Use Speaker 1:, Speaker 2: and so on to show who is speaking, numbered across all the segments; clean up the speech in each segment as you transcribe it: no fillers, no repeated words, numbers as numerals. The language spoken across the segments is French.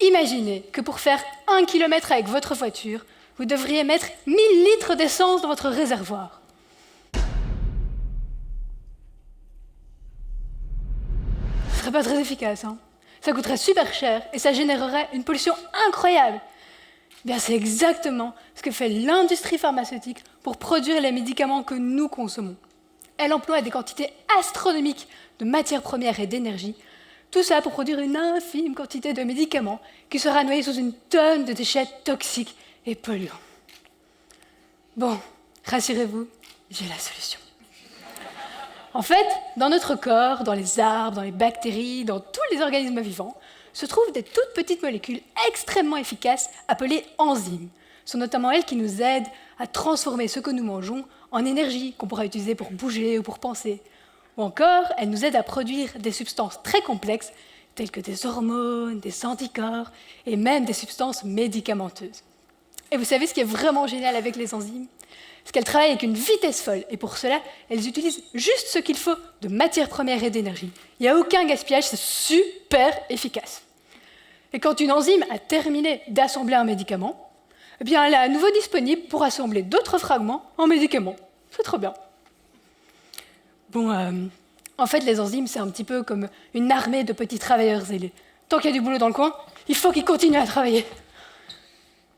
Speaker 1: Imaginez que pour faire 1 km avec votre voiture, vous devriez mettre 1000 litres d'essence dans votre réservoir. Ce serait pas très efficace, hein? Ça coûterait super cher et ça générerait une pollution incroyable. Bien, c'est exactement ce que fait l'industrie pharmaceutique pour produire les médicaments que nous consommons. Elle emploie des quantités astronomiques de matières premières et d'énergie, tout ça pour produire une infime quantité de médicaments qui sera noyée sous une tonne de déchets toxiques et polluants. Bon, rassurez-vous, j'ai la solution. En fait, dans notre corps, dans les arbres, dans les bactéries, dans tous les organismes vivants, se trouvent des toutes petites molécules extrêmement efficaces appelées enzymes. Ce sont notamment elles qui nous aident à transformer ce que nous mangeons en énergie qu'on pourra utiliser pour bouger ou pour penser. Ou encore, elles nous aident à produire des substances très complexes, telles que des hormones, des anticorps et même des substances médicamenteuses. Et vous savez ce qui est vraiment génial avec les enzymes ? C'est qu'elles travaillent avec une vitesse folle, et pour cela, elles utilisent juste ce qu'il faut de matières premières et d'énergie. Il n'y a aucun gaspillage, c'est super efficace. Et quand une enzyme a terminé d'assembler un médicament, eh bien, elle est à nouveau disponible pour assembler d'autres fragments en médicaments. C'est trop bien. Bon, en fait, les enzymes, c'est un petit peu comme une armée de petits travailleurs zélés. Tant qu'il y a du boulot dans le coin, il faut qu'ils continuent à travailler.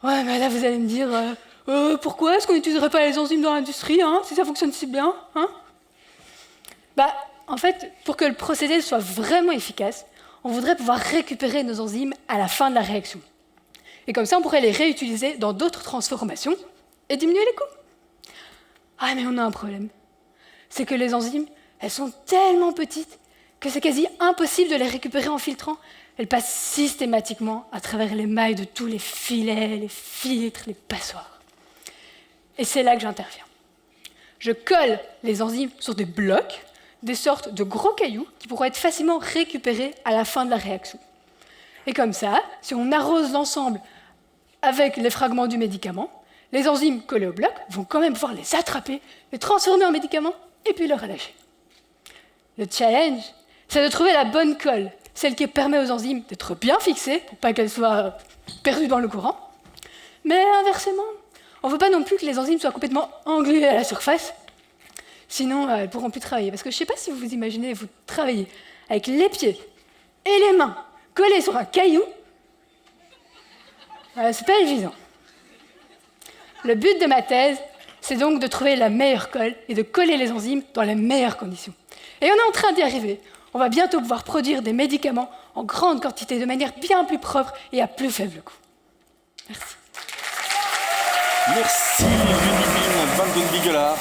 Speaker 1: Ouais, mais là, vous allez me dire... pourquoi est-ce qu'on n'utiliserait pas les enzymes dans l'industrie, hein, si ça fonctionne si bien, hein? En fait, pour que le procédé soit vraiment efficace, on voudrait pouvoir récupérer nos enzymes à la fin de la réaction. Et comme ça, on pourrait les réutiliser dans d'autres transformations et diminuer les coûts. Ah, mais on a un problème. C'est que les enzymes, elles sont tellement petites que c'est quasi impossible de les récupérer en filtrant. Elles passent systématiquement à travers les mailles de tous les filets, les filtres, les passoires. Et c'est là que j'interviens. Je colle les enzymes sur des blocs, des sortes de gros cailloux qui pourront être facilement récupérés à la fin de la réaction. Et comme ça, si on arrose l'ensemble avec les fragments du médicament, les enzymes collées au bloc vont quand même pouvoir les attraper, les transformer en médicaments et puis les relâcher. Le challenge, c'est de trouver la bonne colle, celle qui permet aux enzymes d'être bien fixées pour pas qu'elles soient perdues dans le courant. Mais inversement, on ne veut pas non plus que les enzymes soient complètement engluées à la surface, sinon elles ne pourront plus travailler. Parce que je ne sais pas si vous vous imaginez, vous travaillez avec les pieds et les mains collés sur un caillou, c'est pas évident. Le but de ma thèse, c'est donc de trouver la meilleure colle et de coller les enzymes dans les meilleures conditions. Et on est en train d'y arriver. On va bientôt pouvoir produire des médicaments en grande quantité, de manière bien plus propre et à plus faible coût. Merci.
Speaker 2: Merci Ludivine Van den Bigelaar.